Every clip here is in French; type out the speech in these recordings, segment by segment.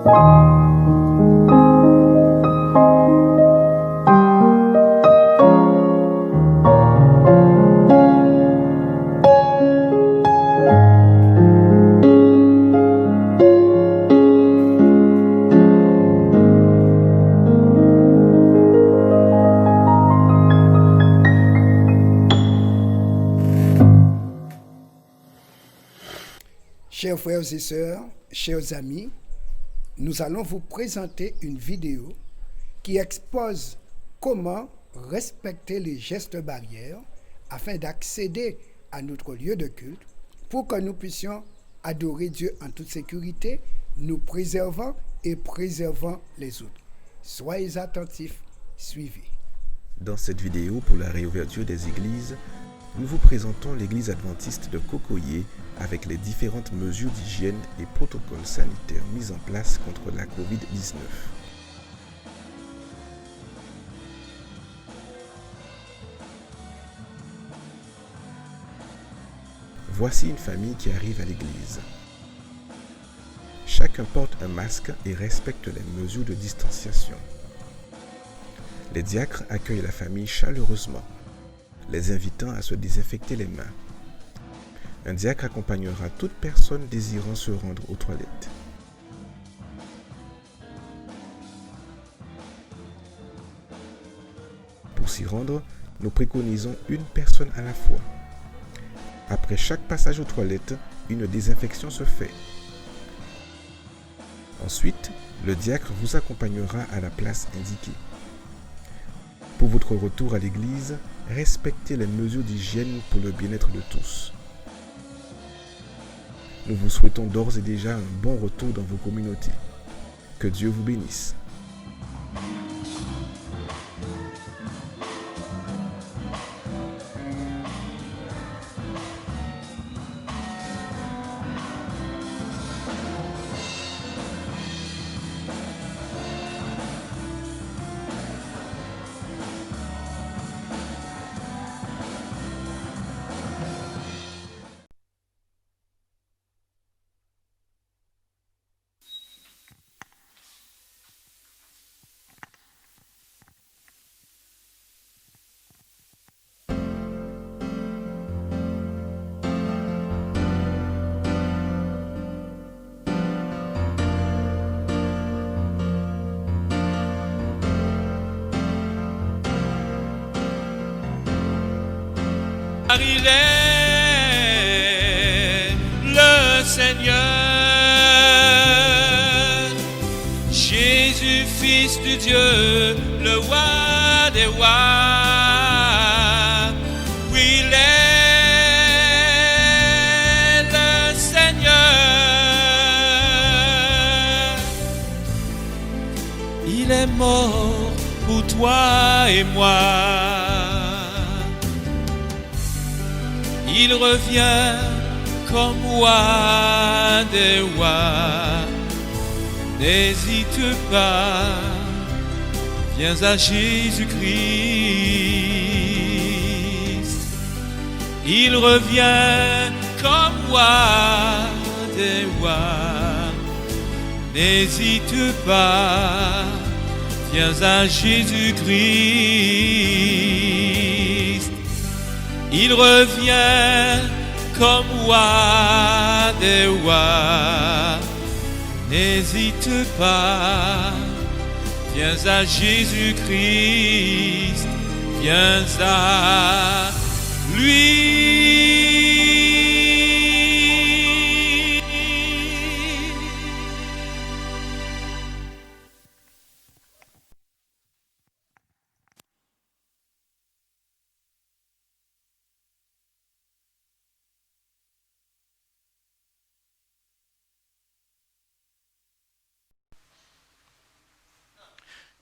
Chers frères et sœurs, chers amis, nous allons vous présenter une vidéo qui expose comment respecter les gestes barrières afin d'accéder à notre lieu de culte pour que nous puissions adorer Dieu en toute sécurité, nous préservant et préservant les autres. Soyez attentifs, suivez. Dans cette vidéo pour la réouverture des églises, nous vous présentons l'église adventiste de Kokoye avec les différentes mesures d'hygiène et protocoles sanitaires mis en place contre la COVID-19. Voici une famille qui arrive à l'église. Chacun porte un masque et respecte les mesures de distanciation. Les diacres accueillent la famille chaleureusement, les invitant à se désinfecter les mains. Un diacre accompagnera toute personne désirant se rendre aux toilettes. Pour s'y rendre, nous préconisons une personne à la fois. Après chaque passage aux toilettes, une désinfection se fait. Ensuite, le diacre vous accompagnera à la place indiquée. Pour votre retour à l'église, respectez les mesures d'hygiène pour le bien-être de tous. Nous vous souhaitons d'ores et déjà un bon retour dans vos communautés. Que Dieu vous bénisse. Il est le Seigneur, Jésus, Fils de Dieu, le roi des rois. Oui, il est le Seigneur, il est mort pour toi et moi. Il revient comme roi des rois. N'hésite pas, viens à Jésus-Christ. Il revient comme roi des rois. N'hésite pas, viens à Jésus-Christ. Il revient comme roi des rois. N'hésite pas, viens à Jésus-Christ, viens à lui.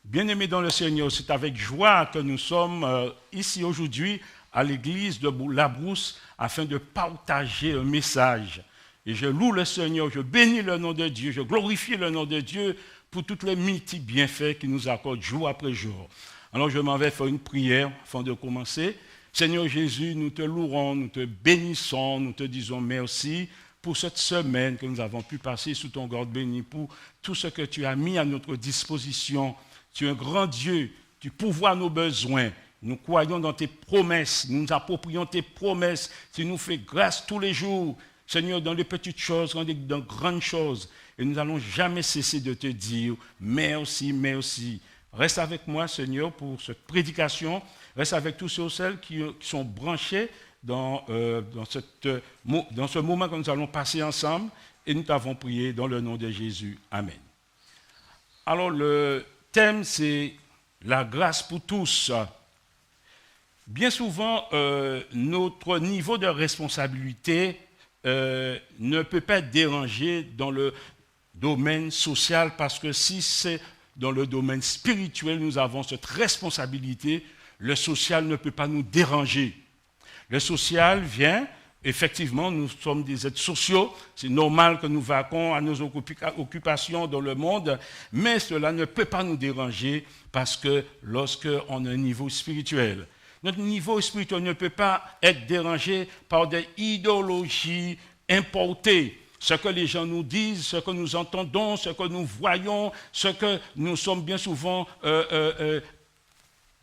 Bien-aimés dans le Seigneur, c'est avec joie que nous sommes ici aujourd'hui à l'église de La Brousse afin de partager un message. Et je loue le Seigneur, je bénis le nom de Dieu, je glorifie le nom de Dieu pour tous les multiples bienfaits qu'il nous accorde jour après jour. Alors je m'en vais faire une prière afin de commencer. Seigneur Jésus, nous te louons, nous te bénissons, nous te disons merci pour cette semaine que nous avons pu passer sous ton garde béni, pour tout ce que tu as mis à notre disposition. Tu es un grand Dieu, tu pourvois nos besoins. Nous croyons dans tes promesses, nous nous approprions tes promesses. Tu nous fais grâce tous les jours, Seigneur, dans les petites choses, dans les grandes choses. Et nous n'allons jamais cesser de te dire merci, merci. Reste avec moi, Seigneur, pour cette prédication. Reste avec tous ceux et celles qui sont branchés dans ce moment que nous allons passer ensemble. Et nous t'avons prié dans le nom de Jésus. Amen. Alors, le thème, c'est la grâce pour tous. Bien souvent, notre niveau de responsabilité ne peut pas être dérangé dans le domaine social, parce que si c'est dans le domaine spirituel, nous avons cette responsabilité, le social ne peut pas nous déranger. Le social vient, effectivement, nous sommes des êtres sociaux, c'est normal que nous vaquons à nos occupations dans le monde, mais cela ne peut pas nous déranger, parce que lorsqu'on a un niveau spirituel, notre niveau spirituel ne peut pas être dérangé par des idéologies importées. Ce que les gens nous disent, ce que nous entendons, ce que nous voyons, ce que nous sommes bien souvent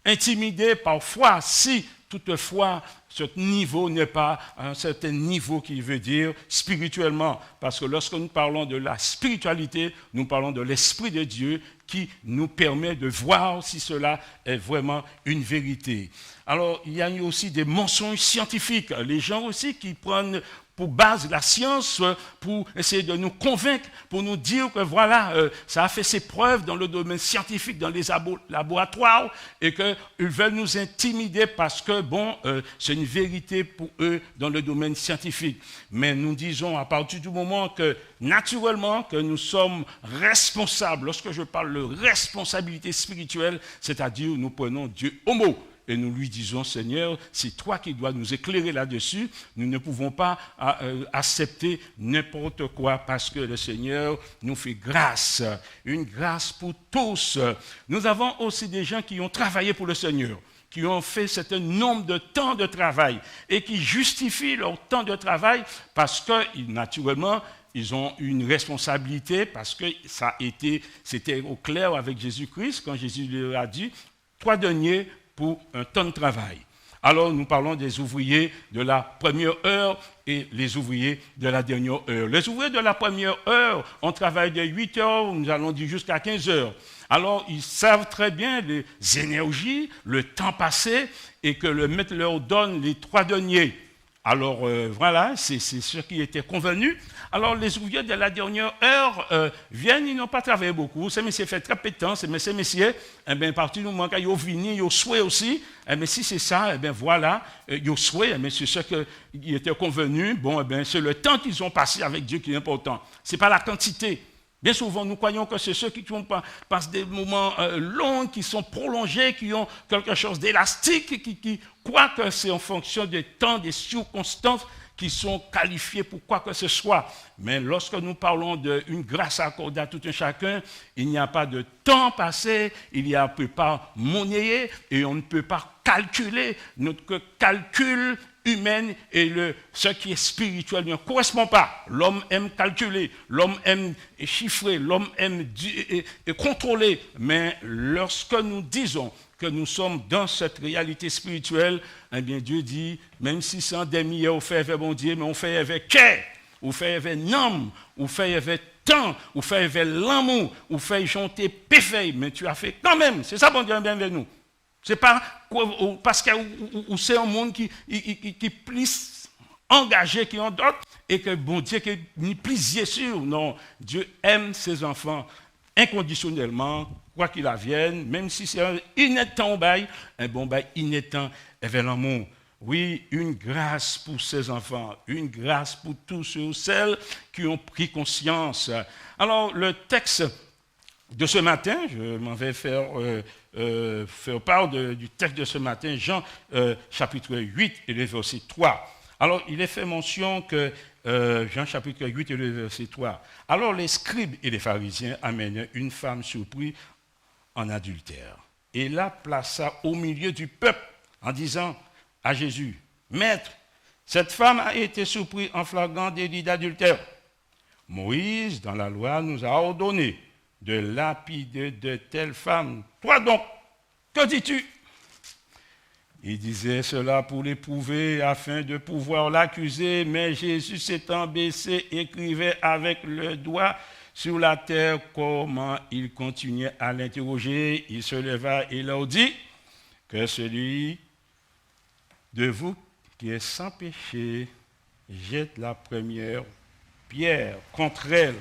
intimidés parfois, si toutefois ce niveau n'est pas un certain niveau qui veut dire spirituellement. Parce que lorsque nous parlons de la spiritualité, nous parlons de l'Esprit de Dieu qui nous permet de voir si cela est vraiment une vérité. Alors, il y a aussi des mensonges scientifiques. Les gens aussi qui prennent pour base la science, pour essayer de nous convaincre, pour nous dire que voilà, ça a fait ses preuves dans le domaine scientifique, dans les laboratoires, et qu'ils veulent nous intimider parce que, c'est une vérité pour eux dans le domaine scientifique. Mais nous disons, à partir du moment que, naturellement, que nous sommes responsables, lorsque je parle de responsabilité spirituelle, c'est-à-dire nous prenons Dieu au mot, et nous lui disons, Seigneur, c'est toi qui dois nous éclairer là-dessus. Nous ne pouvons pas accepter n'importe quoi, parce que le Seigneur nous fait grâce, une grâce pour tous. Nous avons aussi des gens qui ont travaillé pour le Seigneur, qui ont fait un certain nombre de temps de travail et qui justifient leur temps de travail parce que, naturellement, ils ont une responsabilité, parce que c'était au clair avec Jésus-Christ quand Jésus leur a dit 3 deniers pour un temps de travail. Alors, nous parlons des ouvriers de la première heure et les ouvriers de la dernière heure. Les ouvriers de la première heure, on travaille de 8 heures, nous allons dire jusqu'à 15 heures. Alors, ils savent très bien les énergies, le temps passé, et que le maître leur donne les 3 deniers. Alors, voilà, c'est ce qui était convenu. Alors, les ouvriers de la dernière heure viennent, ils n'ont pas travaillé beaucoup. Ces messieurs fait très peu de temps, ces messieurs, à partir du moment qu'ils ont fini, ils ont souhaité aussi. Si c'est ça, voilà, ils ont souhaité, c'est ce qui était convenu. C'est le temps qu'ils ont passé avec Dieu qui est important. Ce n'est pas la quantité. Bien souvent, nous croyons que c'est ceux qui passent des moments longs, qui sont prolongés, qui ont quelque chose d'élastique, qui croient que c'est en fonction des temps, des circonstances, qui sont qualifiés pour quoi que ce soit. Mais lorsque nous parlons d'une grâce accordée à tout un chacun, il n'y a pas de temps passé, il n'y a pas monnayer, et on ne peut pas calculer. Notre calcul humain et ce qui est spirituel ne correspond pas. L'homme aime calculer, l'homme aime chiffrer, l'homme aime contrôler. Mais lorsque nous disons que nous sommes dans cette réalité spirituelle, Dieu dit, même si c'est en demi-heure, on fait avec bon Dieu, mais on fait avec cœur, on fait avec nom, on fait avec temps, on fait avec l'amour, on fait chanter péfeuille, mais tu as fait quand même. C'est ça, bon Dieu, bien avec nous. C'est pas parce que c'est un monde qui est plus engagé qu'un d'autres, et que bon Dieu qui est plus sûr. Non, Dieu aime ses enfants inconditionnellement, quoi qu'il advienne, même si c'est un inétant bail, un bon bail inétant avec l'amour. Oui, une grâce pour ses enfants, une grâce pour tous ceux ou celles qui ont pris conscience. Alors, le texte de ce matin, je m'en vais faire part du texte de ce matin, Jean chapitre 8 et le verset 3. Alors, il est fait mention que Jean chapitre 8 et le verset 3. Alors, les scribes et les pharisiens amènent une femme surprise en adultère et la plaça au milieu du peuple en disant à Jésus, « Maître, Cette femme a été surprise en flagrant délit d'adultère. Moïse, dans la loi, nous a ordonné de lapider de telles femmes. Toi donc, que dis-tu? Il disait cela pour l'éprouver afin de pouvoir l'accuser, mais Jésus s'étant baissé, écrivait avec le doigt sur la terre. Comment il continuait à l'interroger, il se leva et leur dit que celui de vous qui est sans péché jette la première pierre contre elle.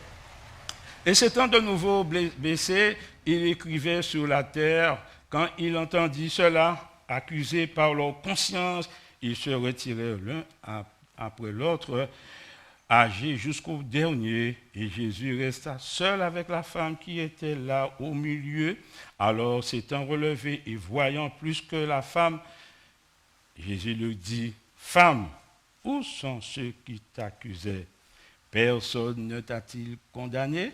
Et s'étant de nouveau baissé, il écrivait sur la terre. Quand il entendit cela, accusés par leur conscience, ils se retirèrent l'un après l'autre, âgés jusqu'au dernier, et Jésus resta seul avec la femme qui était là au milieu. Alors, s'étant relevé et voyant plus que la femme, Jésus lui dit, « Femme, où sont ceux qui t'accusaient? Personne ne t'a-t-il condamné ?»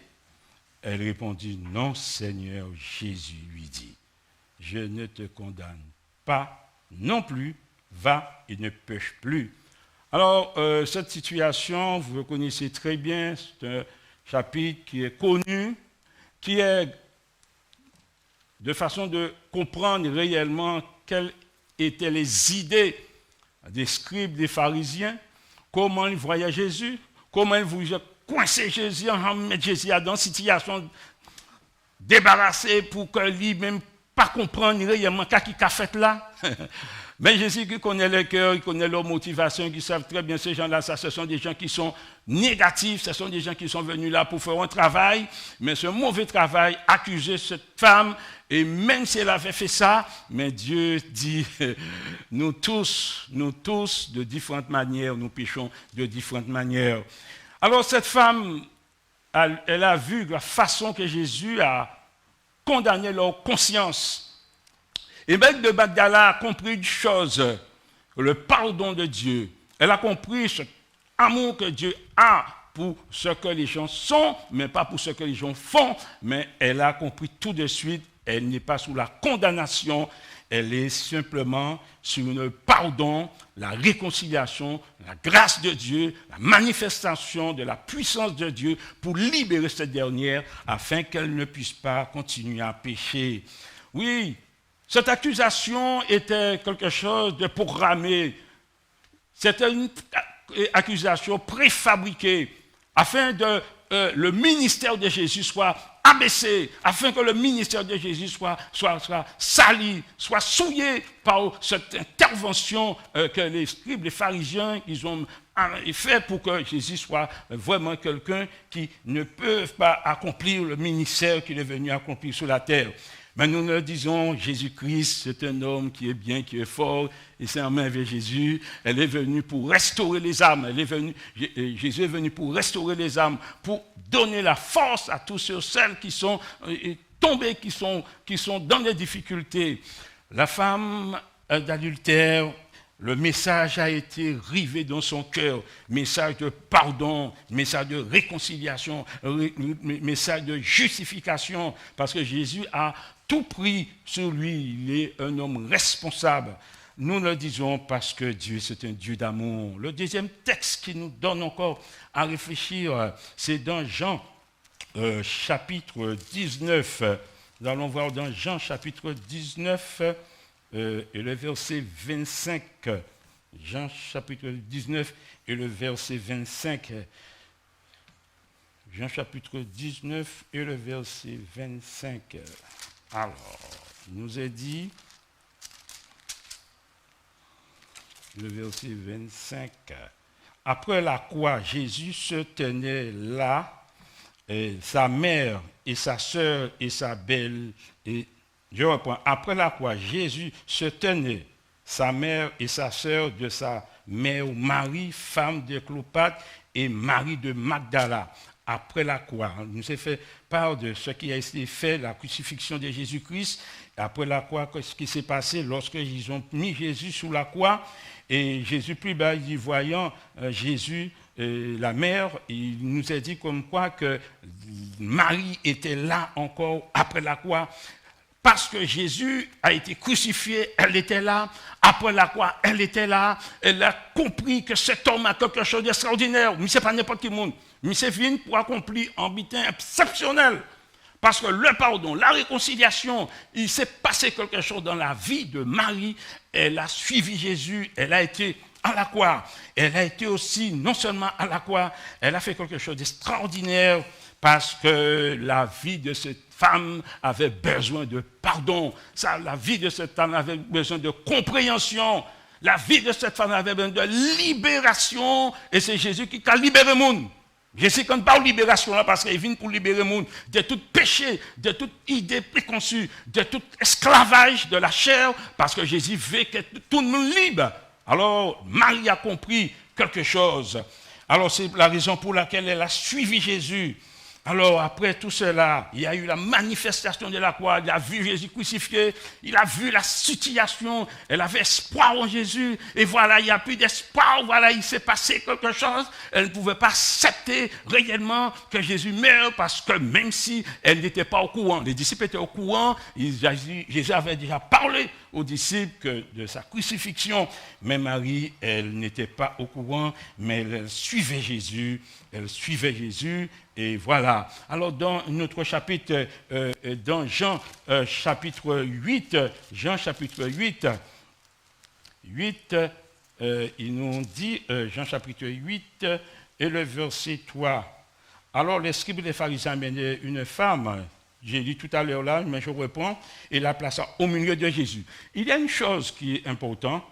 Elle répondit, « Non, Seigneur. » Jésus lui dit, « Je ne te condamne pas non plus, va et ne pêche plus. » Alors, cette situation, vous le connaissez très bien, c'est un chapitre qui est connu, qui est de façon de comprendre réellement quelles étaient les idées des scribes, des pharisiens, comment ils voyaient Jésus, comment ils voulaient coincer Jésus, en mettre Jésus dans une situation débarrassée pour que lui-même pas comprendre réellement ce qu'il a fait là. Mais Jésus qui connaît le cœur, il connaît leur motivation, qui savent très bien ces gens-là, ça, ce sont des gens qui sont négatifs, ce sont des gens qui sont venus là pour faire un travail, mais ce mauvais travail, accuser cette femme, et même si elle avait fait ça, mais Dieu dit, nous tous, de différentes manières, nous péchons de différentes manières. Alors cette femme, elle a vu la façon que Jésus a condamné leur conscience. Et Marie de Magdala a compris une chose, le pardon de Dieu. Elle a compris cet amour que Dieu a pour ce que les gens sont, mais pas pour ce que les gens font. Mais elle a compris tout de suite, elle n'est pas sous la condamnation, elle est simplement sur le pardon, la réconciliation, la grâce de Dieu, la manifestation de la puissance de Dieu pour libérer cette dernière afin qu'elle ne puisse pas continuer à pécher. Oui, cette accusation était quelque chose de programmé. C'était une accusation préfabriquée afin que le ministère de Jésus soit abaissé, afin que le ministère de Jésus soit sali, soit souillé par cette intervention que les scribes, les pharisiens, ils ont fait pour que Jésus soit vraiment quelqu'un qui ne peut pas accomplir le ministère qu'il est venu accomplir sur la terre. Mais nous le disons, Jésus-Christ, c'est un homme qui est bien, qui est fort, et c'est en main avec Jésus. Elle est venue pour restaurer les âmes. Jésus est venu pour restaurer les âmes, pour donner la force à tous ceux, celles qui sont tombés, qui sont dans les difficultés. La femme d'adultère, le message a été rivé dans son cœur, message de pardon, message de réconciliation, message de justification, parce que Jésus a tout pris sur lui, il est un homme responsable. Nous le disons parce que Dieu, c'est un Dieu d'amour. Le deuxième texte qui nous donne encore à réfléchir, c'est dans Jean chapitre 19. Nous allons voir dans Jean chapitre 19 et le verset 25. Jean chapitre 19 et le verset 25. Jean chapitre 19 et le verset 25. Alors, il nous est dit, le verset 25, après la croix, Jésus se tenait là, et sa mère et sa sœur et sa belle, et je reprends, après la croix, Jésus se tenait, sa mère et sa sœur de sa mère Marie, femme de Cléopas, et Marie de Magdala. Après la croix, on nous a fait part de ce qui a été fait, la crucifixion de Jésus-Christ. Après la croix, ce qui s'est passé lorsqu'ils ont mis Jésus sous la croix, et Jésus plus bas, il dit, voyant Jésus, la mère, il nous a dit comme quoi que Marie était là encore après la croix. Parce que Jésus a été crucifié, elle était là. Après la croix, elle était là. Elle a compris que cet homme a quelque chose d'extraordinaire. Mais ce n'est pas n'importe quel monde. Mais c'est venu pour accomplir un but exceptionnel. Parce que le pardon, la réconciliation, il s'est passé quelque chose dans la vie de Marie. Elle a suivi Jésus, elle a été à la croix. Elle a été aussi, non seulement à la croix, elle a fait quelque chose d'extraordinaire parce que la vie de cette femme avait besoin de pardon. La vie de cette femme avait besoin de compréhension. La vie de cette femme avait besoin de libération. Et c'est Jésus qui a libéré le monde. Jésus, quand il parle de libération, là, parce qu'il vient pour libérer le monde de tout péché, de toute idée préconçue, de tout esclavage de la chair, parce que Jésus veut que tout le monde libre. Alors, Marie a compris quelque chose. Alors, c'est la raison pour laquelle elle a suivi Jésus. Alors, après tout cela, il y a eu la manifestation de la croix. Il a vu Jésus crucifié. Il a vu la situation. Elle avait espoir en Jésus. Et voilà, il n'y a plus d'espoir. Voilà, il s'est passé quelque chose. Elle ne pouvait pas accepter réellement que Jésus meure parce que même si elle n'était pas au courant, les disciples étaient au courant, Jésus avait déjà parlé aux disciples de sa crucifixion. Mais Marie, elle n'était pas au courant, mais elle suivait Jésus. Elle suivait Jésus. Et voilà. Alors, dans notre chapitre, dans Jean chapitre 8, Jean chapitre 8, il nous dit, Jean chapitre 8, et le verset 3. Alors, les scribes et les pharisiens amenaient une femme, j'ai dit tout à l'heure là, mais je reprends, et la plaça au milieu de Jésus. Il y a une chose qui est importante.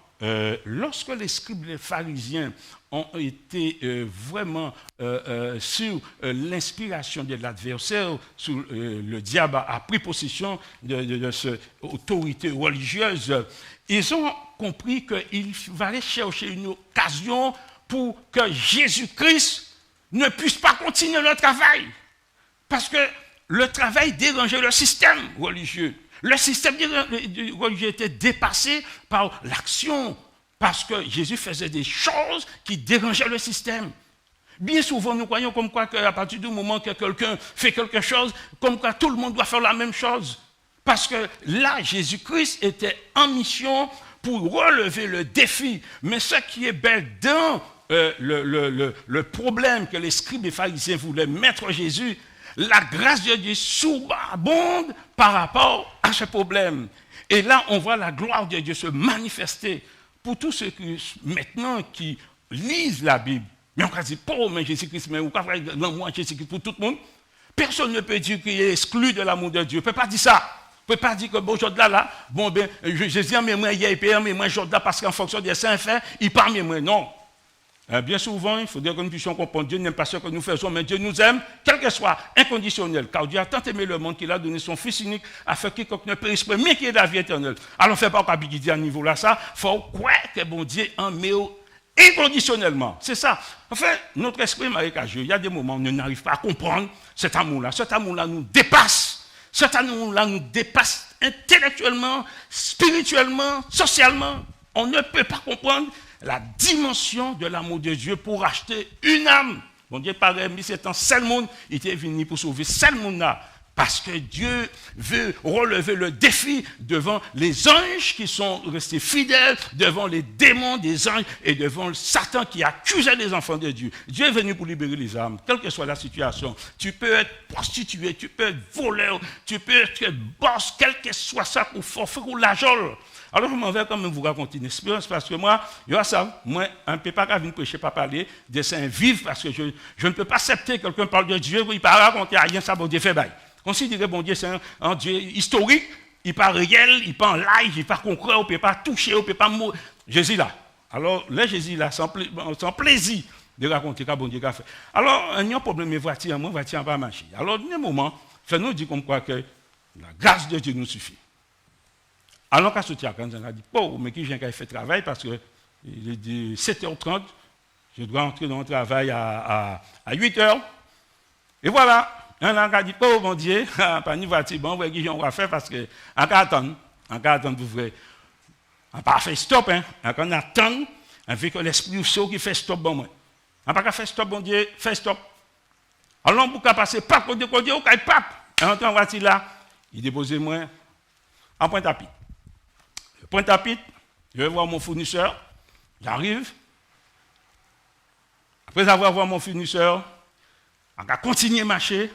Lorsque les scribes et les pharisiens ont été vraiment sur l'inspiration de l'adversaire, le diable a pris possession de cette autorité religieuse, ils ont compris qu'il fallait chercher une occasion pour que Jésus-Christ ne puisse pas continuer le travail. Parce que le travail dérangeait le système religieux. Le système religieux était dépassé par l'action, parce que Jésus faisait des choses qui dérangeaient le système. Bien souvent, nous croyons comme quoi qu'à partir du moment que quelqu'un fait quelque chose, comme quoi tout le monde doit faire la même chose. Parce que là, Jésus-Christ était en mission pour relever le défi. Mais ce qui est bel dans le problème que les scribes et pharisiens voulaient mettre Jésus, la grâce de Dieu surabonde par rapport à ce problème. Et là, on voit la gloire de Dieu se manifester pour tous ceux qui, maintenant, qui lisent la Bible. Mais on va dire, pauvre, mais Jésus-Christ, mais on va faire l'amour de Jésus-Christ pour tout le monde. Personne ne peut dire qu'il est exclu de l'amour de Dieu. On ne peut pas dire ça. On ne peut pas dire que, bon, aujourd'hui, là, bon, ben, Jésus, mais moi, il y a mais moi, aujourd'hui, parce qu'en fonction des saints faits, il parle, mais moi, non. Bien souvent, il faudrait que nous puissions comprendre Dieu n'aime pas ce que nous faisons, mais Dieu nous aime, quel que soit, inconditionnel. Car Dieu a tant aimé le monde qu'il a donné son Fils unique afin que quiconque ne périsse pas, mais qu'il ait la vie éternelle. Alors, on ne fait pas qu'à dire à ce niveau-là, ça, il faut croire que bon Dieu en met inconditionnellement. C'est ça. En fait, notre esprit marécageux, il y a des moments où on n'arrive pas à comprendre cet amour-là. Cet amour-là nous dépasse. Cet amour-là nous dépasse intellectuellement, spirituellement, socialement. On ne peut pas comprendre la dimension de l'amour de Dieu pour acheter une âme. Bon Dieu paraît, mais c'est un seul monde, il était venu pour sauver seul monde-là. Parce que Dieu veut relever le défi devant les anges qui sont restés fidèles, devant les démons des anges et devant Satan qui accusait les enfants de Dieu. Dieu est venu pour libérer les âmes, quelle que soit la situation. Tu peux être prostitué, tu peux être voleur, tu peux être boss, quel que soit ça, pour forfait ou la jole. Alors, je m'en vais quand même vous raconter une expérience parce que moi, moi, on ne peut pas venir prêcher, pas parler des saints vivants parce que je ne peux pas accepter que quelqu'un parle de Dieu, il ne peut pas raconter rien, ça, bon Dieu fait bail. Considérez, bon Dieu, c'est un Dieu historique, il n'est pas réel, il n'est pas en live, il n'est pas concret, on ne peut pas toucher, on ne peut pas mourir. Jésus là. Alors, là, Jésus là, sans plaisir de raconter ce que bon Dieu a fait. Alors, il y a un problème, mais voiture n'a pas marché. Alors, dans un moment, nous dit comme quoi que la grâce de Dieu nous suffit. Alors, quand ce quand on a dit, pauvre, mais qui vient qu'à faire travail parce que il est de 7h30, je dois entrer dans le travail à 8h. Et voilà, on a dit, pauvre, mon Dieu, pas une voiture, bon, on va faire parce qu'on va attendre pour vrai. On n'a pas fait stop, hein. On attend avec l'esprit chaud qui fait stop, bon, moi. On n'a pas fait stop, bon Dieu, fait stop. Alors, on peut passer pape, côté, on pape. Et on entend voiture là, il dépose moi. à Pointe-à-Pitre. Pointe-à-Pitre, je vais voir mon fournisseur, j'arrive. Après avoir vu mon fournisseur, on va continuer à marcher,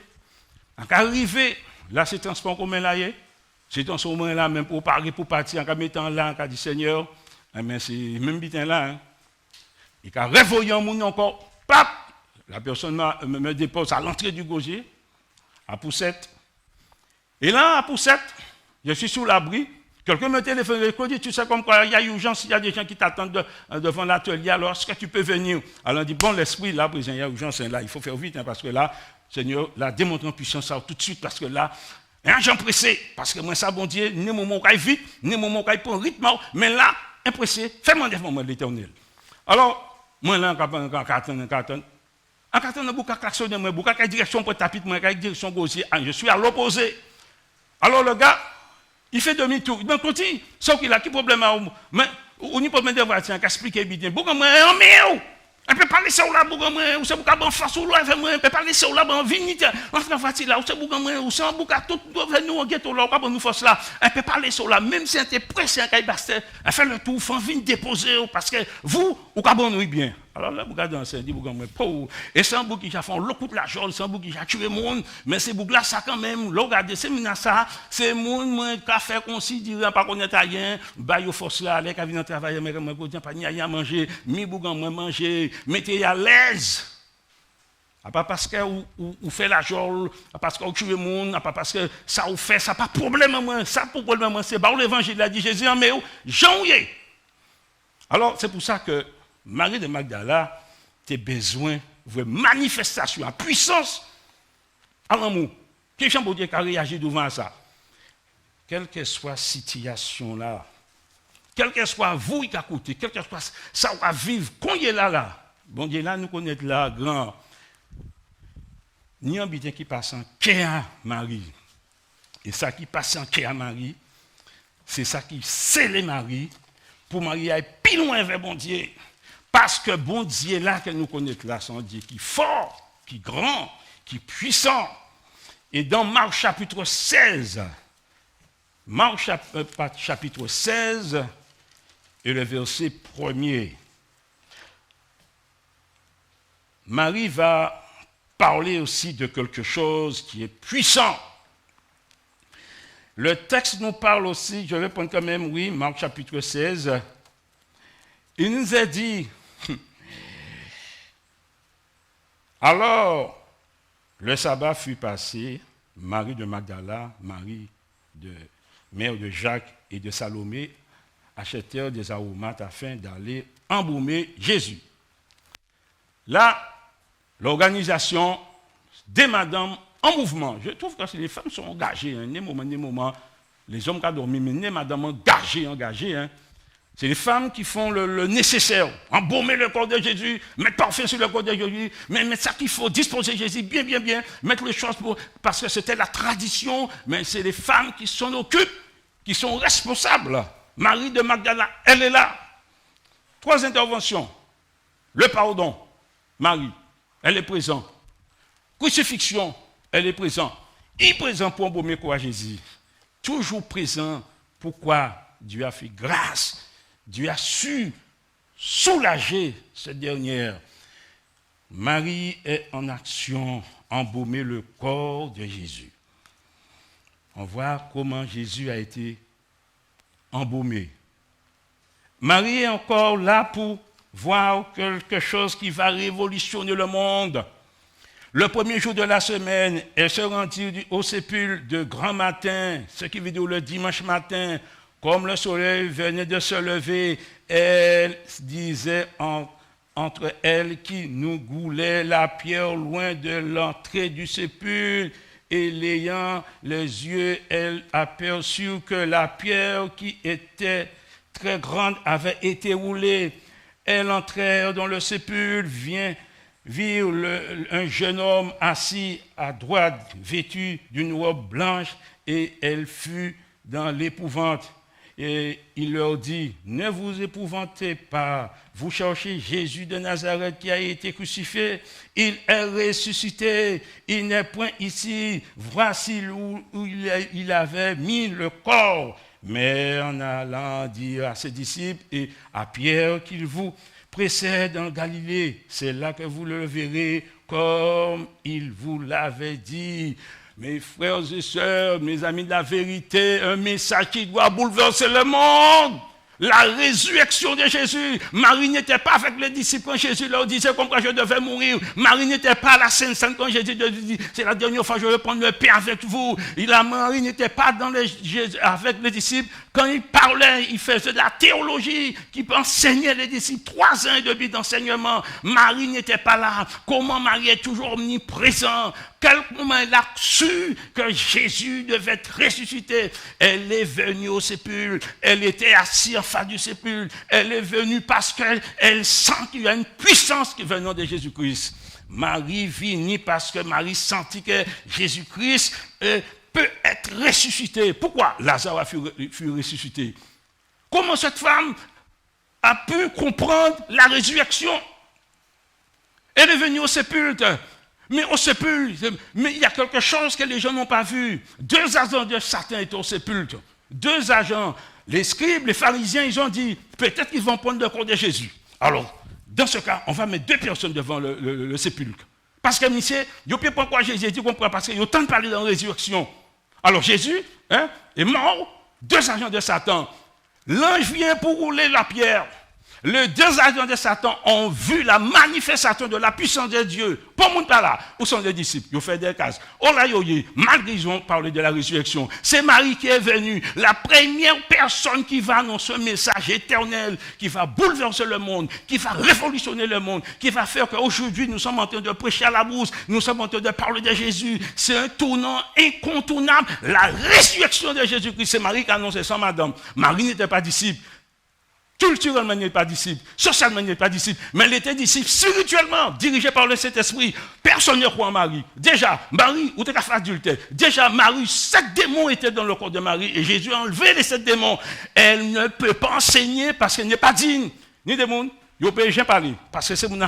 on va arriver, là c'est transport commun là, c'est transport commun là, même pour parler, pour partir, on va mettre en là, on va dire Seigneur, mais c'est même bitin là, hein. Il va réveiller un monde encore, pap, la personne me dépose à l'entrée du gosier, à Poussette. Et là, à Poussette, je suis sous l'abri. Quelqu'un me téléphone, il dit, tu sais comme quoi, il y a urgence, il y a des gens qui t'attendent devant l'atelier, alors est-ce que tu peux venir? Alors on dit, bon, l'esprit, là, président, il y a urgence, là, il faut faire vite, hein, parce que là, Seigneur, là, démontre en puissance ça tout de suite, parce que là, un gens pressé, parce que moi, ça, bon Dieu, ni moment où il vite, ni moment où il prend rythme, mais là, impressé, fais-moi des moments de l'éternel. Alors, moi, là, en carton, beaucoup klaxonner, moi, beaucoup de direction pour tapis, moi, direction gauche, je suis à l'opposé. Alors, le gars, il fait demi-tour. Il me continue. Sauf qu'il a qui problème à mais on n'y peut pas me dire, tiens, qu'expliquer bien. Beaucoup moi, on met où? On peut pas laisser là, beaucoup moi, ou c'est beaucoup en face ou là, on peut pas laisser là, en vinite, on fait facile là, ou c'est beaucoup moi, ou c'est un beaucoup tout doit nous en ghetto là, pas nous force là. On peut pas laisser là, même si on était pressé à Caïbasté, à faire le tour, faut venir déposer parce que vous, ou pas bon nous bien. Alors là, vous regardez un dit, vous moi, et c'est un bouc qui a fait le coup de la jolle, c'est un bouc qui a tué monde, mais ces boucs là, ça quand même, regardez, c'est mina ça, c'est monde, moi, qui a fait considérer, pas qu'on est rien, bah, yo force là, les qui viennent travailler, mais moi, je pas ni à manger, mi bouc moi manger, mettez à l'aise. Pas parce que vous fait la jolle, parce que vous tuez monde, pas parce que ça vous fait, ça pas problème moi, ça pour problème moi, c'est bah l'évangile a dit Jésus en mais Jean. Alors, c'est pour ça que Marie de Magdala, tu as besoin de manifestation, à puissance, à l'amour. Quel Jean Dieu qui a réagi devant ça? Quelle que soit la situation là, quel que soit vous qui a coûté, quel que soit ça va vivre, quand il est là, bon Dieu là, nous connaissons là, grand, ni un bitin qui passe en Kéa Marie. Et ça qui passe en Kéa Marie, c'est ça qui scelle Marie, pour Marie aller plus loin vers bon Dieu. Parce que bon Dieu là que nous connaissons là, c'est un Dieu qui est fort, qui est grand, qui est puissant. Et dans Marc chapitre 16, chapitre 16 et le verset 1er, Marie va parler aussi de quelque chose qui est puissant. Le texte nous parle aussi, je vais prendre quand même, oui, Marc chapitre 16, il nous a dit, alors, le sabbat fut passé, Marie de Magdala, Marie de mère de Jacques et de Salomé achetèrent des aromates afin d'aller embaumer Jésus. Là, l'organisation des madames en mouvement. Je trouve que les femmes sont engagées, hein, des moments, les hommes qui ont dormi, mais les madames engagées. Hein. C'est les femmes qui font le nécessaire, embaumer le corps de Jésus, mettre parfum sur le corps de Jésus, mais mettre ça qu'il faut, disposer Jésus bien, mettre les choses parce que c'était la tradition, mais c'est les femmes qui s'en occupent, qui sont responsables. Marie de Magdala, elle est là. 3 interventions. Le pardon, Marie, elle est présente. Crucifixion, elle est présente. Il est présent pour embaumer quoi Jésus. Toujours présent. Pourquoi Dieu a fait grâce. Dieu a su soulager cette dernière. Marie est en action, embaumer le corps de Jésus. On voit comment Jésus a été embaumé. Marie est encore là pour voir quelque chose qui va révolutionner le monde. Le premier jour de la semaine, elle se rendit au sépulcre de grand matin, ce qui veut dire le dimanche matin. Comme le soleil venait de se lever, elle disait entre elles qui nous goulait la pierre loin de l'entrée du sépulcre, et l'ayant les yeux, elle aperçut que la pierre qui était très grande avait été roulée. Elle entrèrent dans le sépulcre, virent un jeune homme assis à droite, vêtu d'une robe blanche, et elle fut dans l'épouvante. Et il leur dit, ne vous épouvantez pas, vous cherchez Jésus de Nazareth qui a été crucifié, il est ressuscité, il n'est point ici, voici où il avait mis le corps, Mais en allant dire à ses disciples et à Pierre qu'il vous précède en Galilée, c'est là que vous le verrez comme il vous l'avait dit. Mes frères et sœurs, mes amis de la vérité, un message qui doit bouleverser le monde. La résurrection de Jésus. Marie n'était pas avec les disciples quand Jésus leur disait comme quoi je devais mourir. Marie n'était pas à la Sainte Seine quand Jésus leur dit c'est la dernière fois que je vais prendre le pain avec vous. Marie n'était pas avec les disciples quand il parlait, il faisait de la théologie, qui enseignait les disciples 3 ans et demi d'enseignement. Marie n'était pas là. Comment Marie est toujours omniprésent? Quel moment elle a su que Jésus devait être ressuscité? Elle est venue au sépulcre. Elle était assise en face du sépulcre. Elle est venue parce qu'elle sent qu'il y a une puissance qui venant de Jésus-Christ. Marie vit parce que Marie sentit que Jésus-Christ peut être ressuscité. Pourquoi Lazare fut ressuscité? Comment cette femme a pu comprendre la résurrection? Elle est venue au sépulcre. Mais au sépulcre, mais il y a quelque chose que les gens n'ont pas vu. 2 agents de Satan étaient au sépulcre. 2 agents. Les scribes, les pharisiens, ils ont dit, peut-être qu'ils vont prendre le corps de Jésus. Alors, dans ce cas, on va mettre 2 personnes devant le sépulcre. Parce que, monsieur, il ne peut pas pourquoi Jésus dit qu'on pourra parce qu'il y a autant de parler dans la résurrection. Alors, Jésus est mort, 2 agents de Satan. L'ange vient pour rouler la pierre. Les 2 agents de Satan ont vu la manifestation de la puissance de Dieu. Pour le monde par là, où sont les disciples? Ils ont fait des cases. Oh là, malgré ils ont parlé de la résurrection. C'est Marie qui est venue, la première personne qui va annoncer un message éternel, qui va bouleverser le monde, qui va révolutionner le monde, qui va faire qu'aujourd'hui nous sommes en train de prêcher à la brousse, nous sommes en train de parler de Jésus. C'est un tournant incontournable. La résurrection de Jésus-Christ, c'est Marie qui a annoncé ça, madame. Marie n'était pas disciple. Culturellement, il n'est pas disciple. Socialement, il n'est pas disciple. Mais il était disciple spirituellement, dirigé par le Saint-Esprit. Personne ne croit en Marie. Déjà, Marie, ou t'es qu'à faire adultère. Déjà, Marie, 7 démons étaient dans le corps de Marie. Et Jésus a enlevé les 7 démons. Elle ne peut pas enseigner parce qu'elle n'est pas digne. Ni des mondes. Yo peut jamais parler parce que c'est mon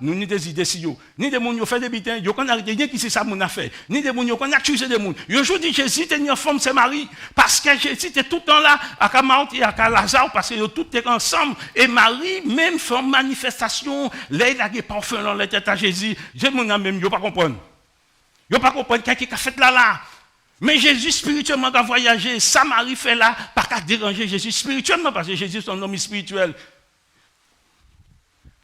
nous ni des idées si yo ni des monde yo fait des bitins yo qu'on arrêter rien qui c'est ça mon affaire ni des monde yo qu'on accuser des monde yo jour dit Jésus était une femme c'est Marie parce que Jésus était tout le temps là à Marthe et à Lazare parce que yo tout étaient ensemble et Marie même fait manifestation là il a des parfums dans la tête à Jésus je mon même yo pas comprendre qu'est-ce a fait là mais Jésus spirituellement a voyagé ça Marie fait là pas qu'à déranger Jésus spirituellement parce que Jésus est un homme spirituel.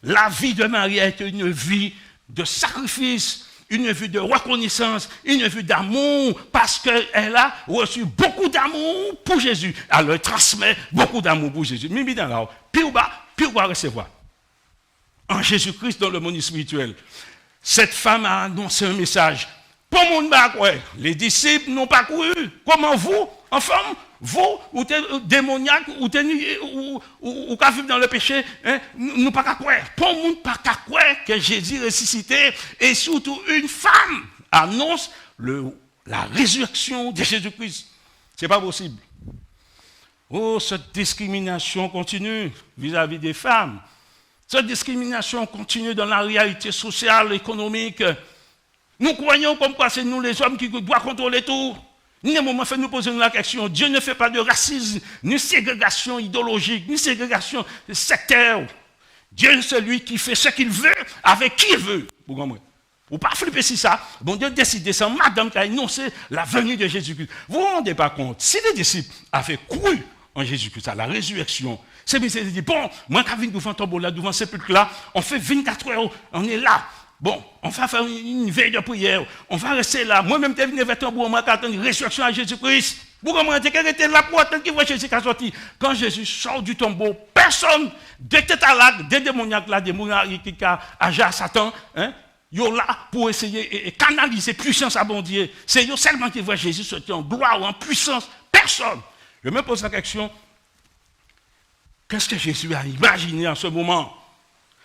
La vie de Marie est une vie de sacrifice, une vie de reconnaissance, une vie d'amour, parce qu'elle a reçu beaucoup d'amour pour Jésus. Alors, elle transmet beaucoup d'amour pour Jésus. Mais bien là, puis on va recevoir. En Jésus-Christ, dans le monde spirituel, cette femme a annoncé un message. Pour mon bac, les disciples n'ont pas couru. Comment vous, enfants, vous, ou t'es démoniaque, ou t'es ou qu'à vivre dans le péché, nous pas qu'à croire. Pour le monde pas qu'à croire que Jésus ressuscité, et surtout une femme annonce la résurrection de Jésus-Christ. C'est pas possible. Oh, cette discrimination continue vis-à-vis des femmes. Cette discrimination continue dans la réalité sociale, économique. Nous croyons comme quoi c'est nous les hommes qui doivent contrôler tout. Ni un moment fait nous poser la question. Dieu ne fait pas de racisme, ni ségrégation idéologique, ni ségrégation sectaire. Dieu est celui qui fait ce qu'il veut, avec qui il veut. Vous comprenez? Ou pas flipper si ça. Bon Dieu décide, c'est madame qui a annoncé la venue de Jésus-Christ. Vous ne vous rendez pas compte, si les disciples avaient cru en Jésus-Christ, à la résurrection, c'est bien, c'est dit, bon, moi quand je viens devant le tombeau là, devant ce sépulcre là, on fait 24 heures, on est là. Bon, on va faire une veille de prière. On va rester là. Moi-même, je viens vers ton bout, moi, qui attends une résurrection à Jésus-Christ. Vous comprenez? Quelqu'un était là pour attendre qu'il voit Jésus qui a sorti. Quand Jésus sort du tombeau, personne, des tétalagues, des démoniaques là, des démoniaques qui ont agi à Satan, ils sont là pour essayer de canaliser puissance à bon Dieu. C'est eux seulement qui voient Jésus sortir en gloire ou en puissance. Personne. Je me pose la question, qu'est-ce que Jésus a imaginé en ce moment?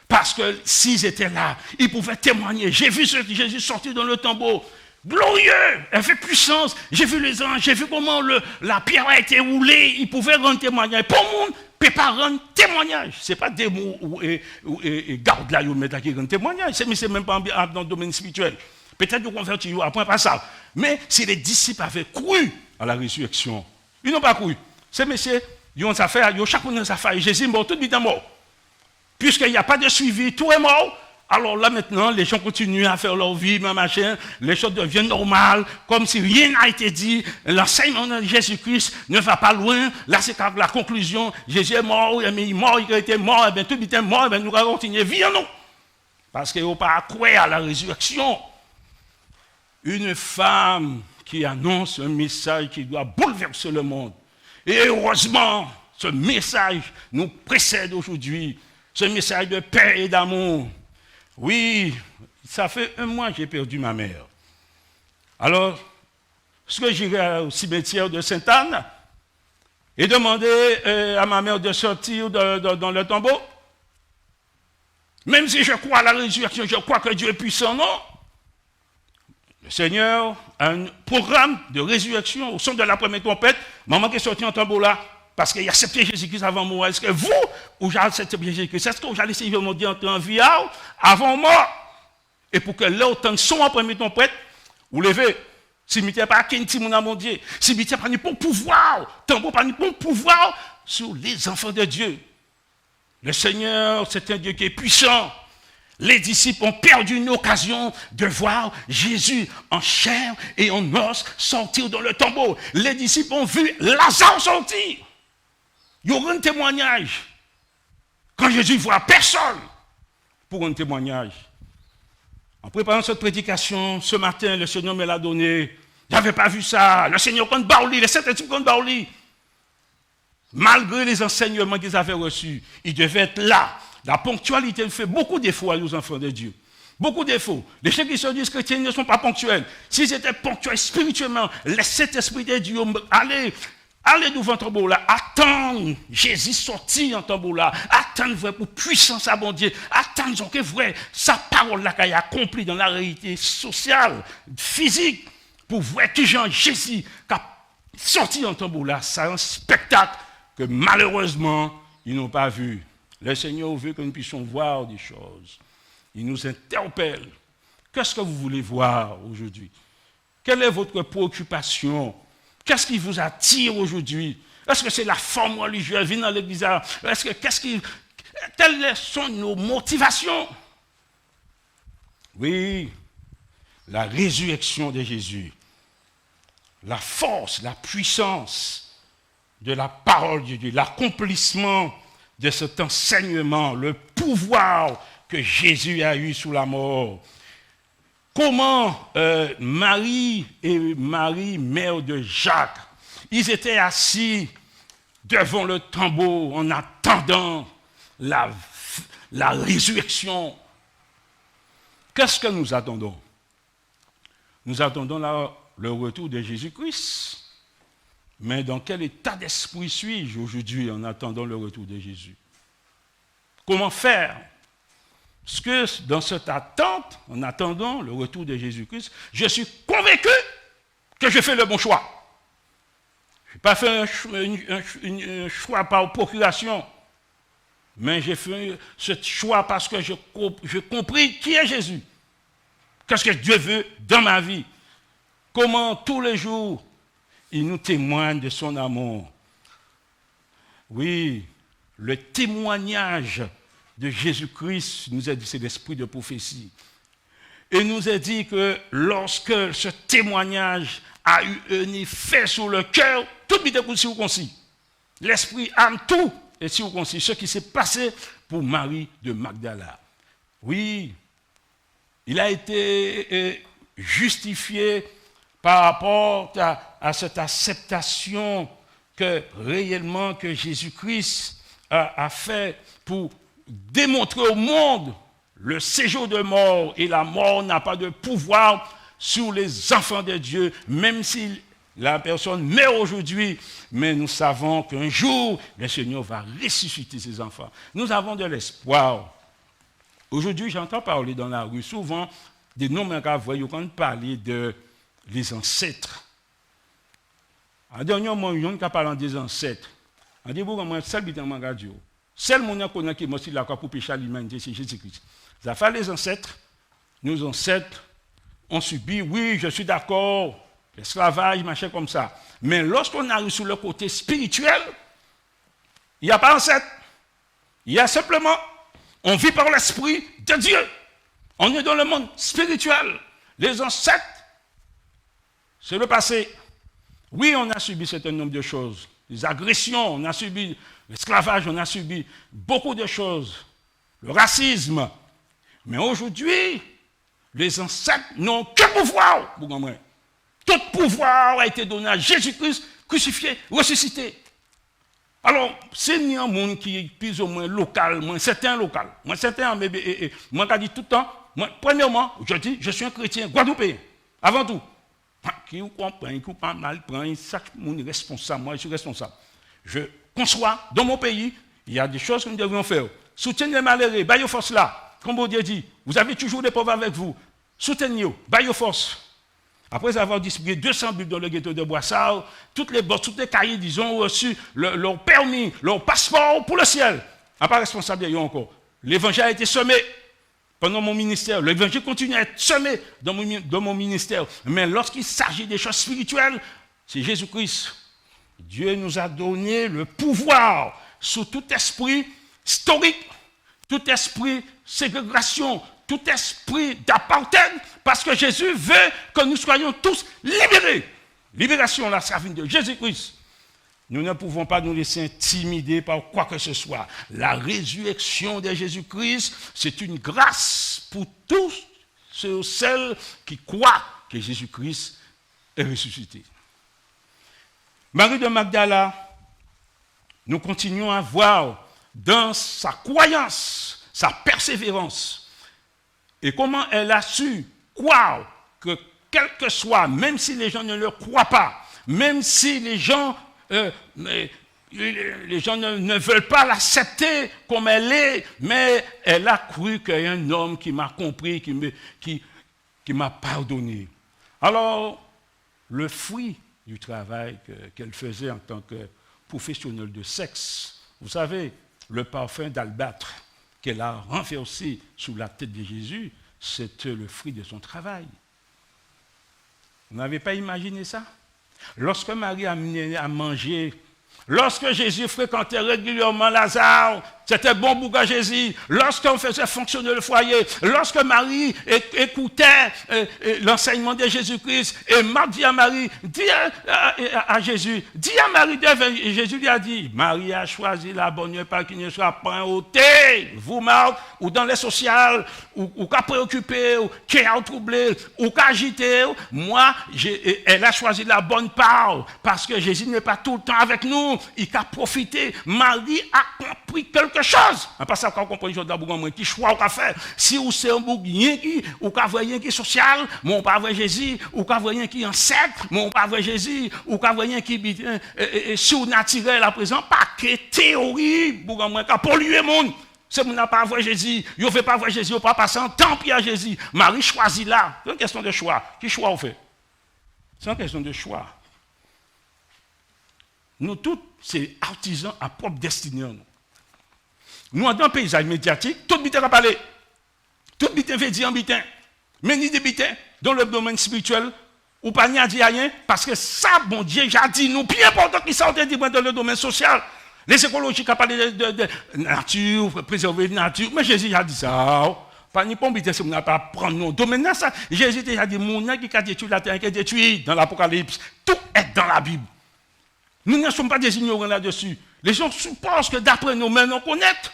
Parce que s'ils étaient là, ils pouvaient témoigner. J'ai vu Jésus sortir dans le tombeau. Glorieux, avec puissance. J'ai vu les anges, j'ai vu comment la pierre a été roulée. Ils pouvaient rendre témoignage. Pour le monde, ne peut pas rendre témoignage. Ce n'est pas des mots et garde là, qui rendent témoignage. C'est même pas dans le domaine spirituel. Peut-être vous convertir, après pas ça. Mais si les disciples avaient cru à la résurrection, ils n'ont pas cru. ces messieurs, ils ont des affaires, ils ont chacun des affaires. Et Jésus est mort, tout est mort. Puisqu'il n'y a pas de suivi, tout est mort. Alors là maintenant, les gens continuent à faire leur vie, machin, les choses deviennent normales, comme si rien n'a été dit. L'enseignement de Jésus-Christ ne va pas loin. Là, c'est la conclusion. Jésus est mort, il est mort, il était mort, et bien tout était mort, et bien nous allons continuer à vivre, non? Parce qu'il n'y a pas croire à la résurrection. Une femme qui annonce un message qui doit bouleverser le monde. Et heureusement, ce message nous précède aujourd'hui. Ce message de paix et d'amour. Oui, ça fait 1 mois que j'ai perdu ma mère. Alors, est-ce que j'irai au cimetière de Sainte-Anne et demander à ma mère de sortir dans le tombeau? Même si je crois à la résurrection, je crois que Dieu est puissant, non? Le Seigneur a un programme de résurrection au son de la première trompette. Maman qui est sortie en tombeau là, parce qu'il a accepté Jésus-Christ avant mort. Est-ce que vous, ou j'ai accepté Jésus-Christ, est-ce que vous allez essayer de me dire en vie avant mort? Et pour que là, autant de son en premier trompette, vous levez. Cimetière pas qu'un petit mon Dieu. Cimetière pas ni pour pouvoir. Tambour pas ni pour pouvoir sur les enfants de Dieu. Le Seigneur, c'est un Dieu qui est puissant. Les disciples ont perdu une occasion de voir Jésus en chair et en os sortir dans le tombeau. Les disciples ont vu Lazare sortir. Il y aura un témoignage. Quand Jésus voit personne pour un témoignage. En préparant cette prédication, ce matin, le Seigneur me l'a donné. Je n'avais pas vu ça. Le Seigneur compte Baouli, les 7 types compte Baouli. Malgré les enseignements qu'ils avaient reçus, ils devaient être là. La ponctualité fait beaucoup d'efforts aux enfants de Dieu. Beaucoup d'efforts. Les gens qui se disent chrétiens ne sont pas ponctuels. S'ils étaient ponctuels spirituellement, les 7 esprits de Dieu, allez devant le tombeau là, attendre Jésus sortir en tombeau là, attendre vrai pour puissance à bon Dieu, attendre que vrai, sa parole là qu'il a accompli dans la réalité sociale, physique, pour voir que Jésus qui a sorti en tombeau là, c'est un spectacle que malheureusement, ils n'ont pas vu. Le Seigneur veut que nous puissions voir des choses. Il nous interpelle. Qu'est-ce que vous voulez voir aujourd'hui? Quelle est votre préoccupation? Qu'est-ce qui vous attire aujourd'hui? Est-ce que c'est la forme religieuse? Venir dans l'église? Quelles sont nos motivations? Oui, la résurrection de Jésus. La force, la puissance de la parole de Dieu. L'accomplissement de cet enseignement. Le pouvoir que Jésus a eu sous la mort. Comment Marie et Marie, mère de Jacques, ils étaient assis devant le tombeau en attendant la résurrection. Qu'est-ce que nous attendons? Nous attendons le retour de Jésus-Christ. Mais dans quel état d'esprit suis-je aujourd'hui en attendant le retour de Jésus? Comment faire? Parce que dans cette attente, en attendant le retour de Jésus-Christ, je suis convaincu que je fais le bon choix. Je n'ai pas fait un choix par procuration, mais j'ai fait ce choix parce que j'ai compris qui est Jésus. Qu'est-ce que Dieu veut dans ma vie? Comment tous les jours il nous témoigne de son amour. Oui, le témoignage de Jésus-Christ nous a dit, c'est l'esprit de prophétie. Et nous a dit que lorsque ce témoignage a eu un effet sur le cœur, tout est circoncis. L'esprit âme, tout est circoncis. Ce qui s'est passé pour Marie de Magdala. Oui, il a été justifié par rapport à cette acceptation que réellement que Jésus-Christ a fait pour démontrer au monde le séjour de mort, et la mort n'a pas de pouvoir sur les enfants de Dieu, même si la personne meurt aujourd'hui, mais nous savons qu'un jour, le Seigneur va ressusciter ses enfants. Nous avons de l'espoir. Aujourd'hui, j'entends parler dans la rue souvent des noms qu'on parler de les ancêtres. En dernier moment, on a parlé des ancêtres. On dit, moi, seul bitan mangadio. Seul mon connaît qui m'a dit la croix pour pécher l'humanité, c'est Jésus-Christ. Ça fait les ancêtres. Nos ancêtres ont subi, oui, je suis d'accord. l'esclavage, machin comme ça. Mais lorsqu'on arrive sur le côté spirituel, il n'y a pas ancêtre. Il y a simplement, on vit par l'Esprit de Dieu. On est dans le monde spirituel. Les ancêtres, c'est le passé. Oui, on a subi un certain nombre de choses. Les agressions, on a subi l'esclavage, on a subi beaucoup de choses. Le racisme. Mais aujourd'hui, les ancêtres n'ont qu'un pouvoir. Tout pouvoir a été donné à Jésus-Christ, crucifié, ressuscité. Alors, c'est un monde qui est plus ou moins local, moins certain local. Moi, certain, moi, qui dis tout le temps, moi, premièrement, je dis, je suis un chrétien guadeloupéen, avant tout. Qui vous comprend, qui vous pas mal prend, chaque monde est responsable, moi, je suis responsable. Je conçois, dans mon pays, il y a des choses que nous devrions faire. Soutenez les malheureux, baillez force là. Comme Dieu dit, vous avez toujours des pauvres avec vous. Soutenez-les, baillez force. Après avoir distribué 200 Bibles dans le ghetto de Boissard, toutes les cahiers, disons, ont reçu leur permis, leur passeport pour le ciel. À part responsable d'ailleurs encore. L'évangile a été semé pendant mon ministère. L'évangile continue à être semé dans mon ministère. Mais lorsqu'il s'agit des choses spirituelles, c'est Jésus-Christ. Dieu nous a donné le pouvoir sur tout esprit historique, tout esprit ségrégation, tout esprit d'appartenance, parce que Jésus veut que nous soyons tous libérés. Libération, là, ça vient de Jésus-Christ. Nous ne pouvons pas nous laisser intimider par quoi que ce soit. La résurrection de Jésus-Christ, c'est une grâce pour tous ceux et celles qui croient que Jésus-Christ est ressuscité. Marie de Magdala, nous continuons à voir dans sa croyance, sa persévérance, et comment elle a su croire que quel que soit, même si les gens ne le croient pas, même si les gens ne veulent pas l'accepter comme elle est, mais elle a cru qu'il y a un homme qui m'a compris, qui m'a pardonné. Alors, le fruit du travail qu'elle faisait en tant que professionnelle de sexe, vous savez, le parfum d'albâtre qu'elle a renversé sous la tête de Jésus, c'était le fruit de son travail. Vous n'avez pas imaginé ça? Lorsque Marie a amené à manger, lorsque Jésus fréquentait régulièrement Lazare, c'était bon pour Jésus. Lorsqu'on faisait fonctionner le foyer, lorsque Marie écoutait l'enseignement de Jésus-Christ, et Marc dit à Marie, dit à Jésus, dit à Marie, et Jésus lui a dit, Marie a choisi la bonne part qui ne soit pas ôtée. Vous, Marc, ou dans les sociales, ou qu'à préoccuper, ou qui a troublé, ou qu'à agité, moi, elle a choisi la bonne part, parce que Jésus n'est pas tout le temps avec nous, il a profité. Marie a compris quelque chose. On passe à quoi comprendre les choses qui choix qu'on fait. Si vous c'est un bouquin qui ou qu'à rien qui social, mon pas vrai Jésus, ou qu'à rien qui ancêtre, mon pas vrai Jésus, ou qu'à rien qui surnaturel à présent, pas que théorie pour moi qui polluer monde. C'est mon pas vrai Jésus, yo fait pas vrai Jésus, yo pas passer en tant pis à Jésus. Marie choisit là. C'est une question de choix. Qui choix on fait? C'est une question de choix. Nous tous, c'est artisans à propre destinée. Nous, dans le paysage médiatique, tout bitin va parler. Tout bitin veut dire en bitin. Mais ni des bitins dans le domaine spirituel, ou pas ni à dire rien, parce que ça, bon Dieu, j'ai dit, nous, plus important qu'ils sortent dans le domaine social. Les écologistes ont parlé de nature, préserver la nature. Mais Jésus a dit ça. Pas ni pour bitin, si on n'a pas prendre nos domaines. Ça, Jésus a dit, mon qui a détruit la terre, qui a détruit dans l'Apocalypse. Tout est dans la Bible. Nous ne sommes pas des ignorants là-dessus. Les gens supposent que d'après nous, mais nous connaissons.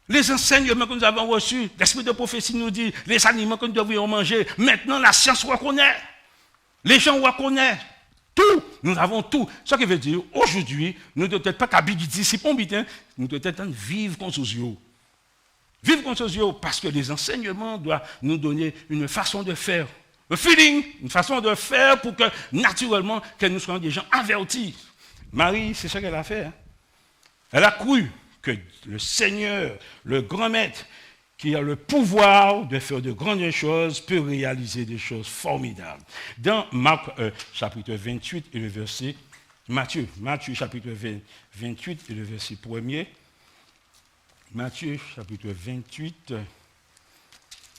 Les enseignements que nous avons reçus, l'esprit de prophétie nous dit, les aliments que nous devrions manger, maintenant la science reconnaît. Les gens reconnaissent. Tout, nous avons tout. Ce qui veut dire, aujourd'hui, nous ne devons peut-être pas qu'habiter ici, nous devons peut-être vivre comme sociaux. Vivre comme sociaux, parce que les enseignements doivent nous donner une façon de faire. Un feeling, une façon de faire pour que, naturellement, que nous soyons des gens avertis. Marie, c'est ce qu'elle a fait. Hein. Elle a cru que le Seigneur, le grand maître, qui a le pouvoir de faire de grandes choses, peut réaliser des choses formidables. Dans Marc chapitre 28 et le verset, Matthieu chapitre 28 et le verset 1er, Matthieu chapitre 28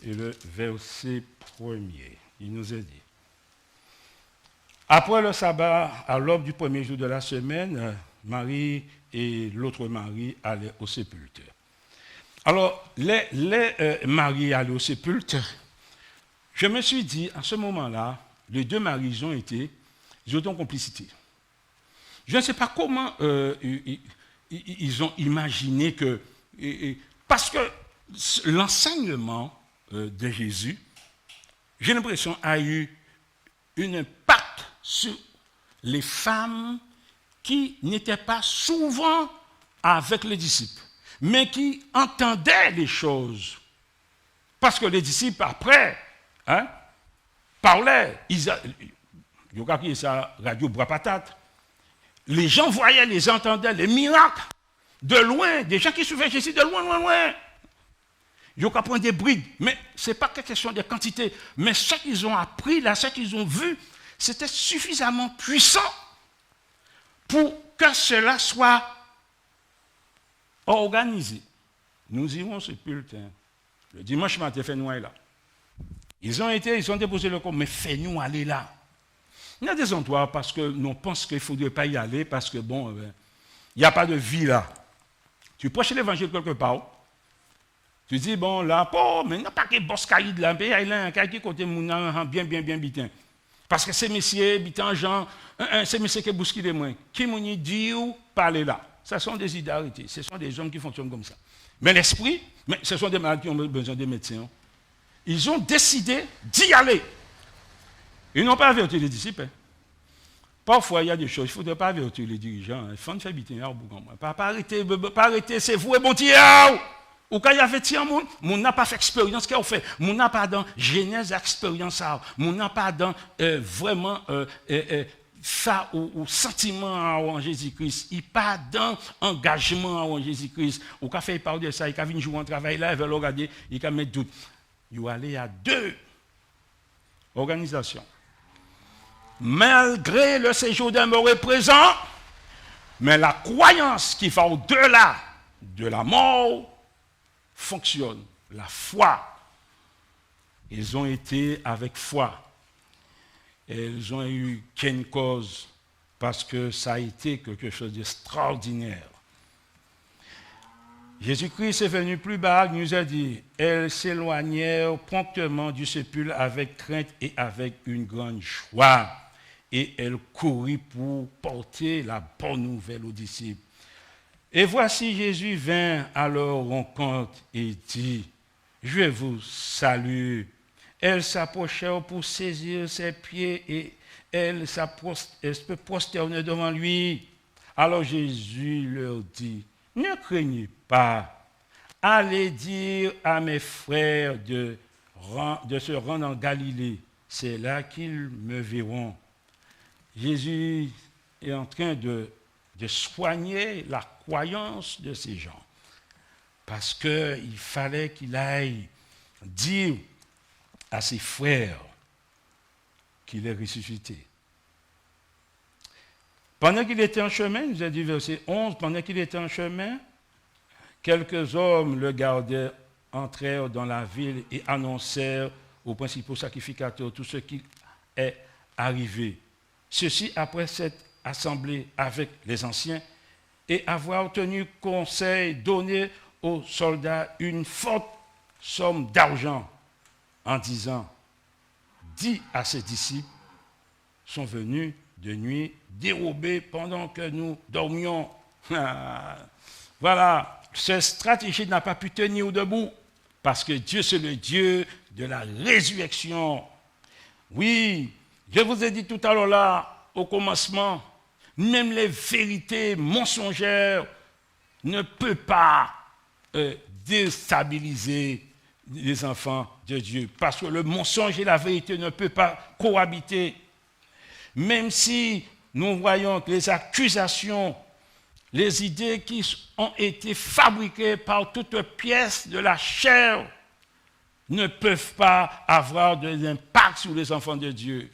et le verset 1er, il nous est dit, Après le sabbat, à l'aube du premier jour de la semaine, Marie et l'autre Marie allaient au sépulcre. Alors, les Marie allaient au sépulcre. Je me suis dit, à ce moment-là, les deux Marie, ils ont en complicité. Je ne sais pas comment ils ont imaginé que... parce que l'enseignement de Jésus, j'ai l'impression, a eu un impact sur les femmes qui n'étaient pas souvent avec les disciples, mais qui entendaient les choses. Parce que les disciples, après, parlaient. Ils ont crié ça, radio Bras Patate. Les gens voyaient, les entendaient, les miracles de loin, des gens qui suivaient Jésus de loin, loin, loin. Ils ont appris des brides, mais ce n'est pas question de quantité. Mais ce qu'ils ont appris, là, ce qu'ils ont vu, c'était suffisamment puissant pour que cela soit organisé. Nous irons ce culte. Le dimanche matin, fais-nous aller là. Ils ont déposé le corps, mais fais-nous aller là. Il y a des endroits parce que nous pensons qu'il ne faudrait pas y aller parce que bon, il n'y a pas de vie là. Tu prêches l'évangile quelque part. Tu dis, bon, là, mais il n'y a pas que Boscaïd là, mais il y a un qui côté Mouna, bien, bitin. Parce que ces messieurs, bitan Jean, ces messieurs qui bousquent les moins, qui m'ont dit ou parler là. Ce sont des idées, ce sont des hommes qui fonctionnent comme ça. Mais l'esprit, ce sont des malades qui ont besoin de médecins. Ils ont décidé d'y aller. Ils n'ont pas averti les disciples. Parfois, il y a des choses, il ne faudrait pas avertir les dirigeants. Il faut faire biter un bout. Pas arrêter, c'est vous et bon Dieu. Ou quand il y avait un monde, mon n'a pas fait expérience qu'il a fait. Mon n'a pas dans genèse expérience. Mon n'a pas dans vraiment ça ou sentiment en Jésus-Christ. Il pas dans engagement en Jésus-Christ. Ou quand il parle de ça, il a vu jouer un travail là, il veut le regarder, il a mettre doute. Il va aller à 2 organisations. Malgré le séjour d'un mort présent, mais la croyance qui va au-delà de la mort fonctionne. La foi. Ils ont été avec foi. Et ils ont eu qu'une cause parce que ça a été quelque chose d'extraordinaire. Jésus-Christ est venu plus bas, il nous a dit, elles s'éloignèrent promptement du sépulcre avec crainte et avec une grande joie. Et elles coururent pour porter la bonne nouvelle aux disciples. Et voici Jésus vint à leur rencontre et dit, je vous salue. Elles s'approchèrent pour saisir ses pieds et elles se prosternèrent devant lui. Alors Jésus leur dit, ne craignez pas, allez dire à mes frères de se rendre en Galilée, c'est là qu'ils me verront. Jésus est en train de soigner la croyance de ces gens. Parce qu'il fallait qu'il aille dire à ses frères qu'il est ressuscité. Pendant qu'il était en chemin, nous a dit verset 11, pendant qu'il était en chemin, quelques hommes le gardaient, entrèrent dans la ville et annoncèrent aux principaux sacrificateurs tout ce qui est arrivé. Ceci après s'être assemblé avec les anciens et avoir tenu conseil, donné aux soldats une forte somme d'argent en disant, dis à ses disciples, sont venus de nuit dérober pendant que nous dormions. Voilà, cette stratégie n'a pas pu tenir debout parce que Dieu, c'est le Dieu de la résurrection. Oui, je vous ai dit tout à l'heure là, au commencement, même les vérités mensongères ne peuvent pas déstabiliser les enfants de Dieu. Parce que le mensonge et la vérité ne peuvent pas cohabiter. Même si nous voyons que les accusations, les idées qui ont été fabriquées par toutes pièces de la chair ne peuvent pas avoir de l'impact sur les enfants de Dieu.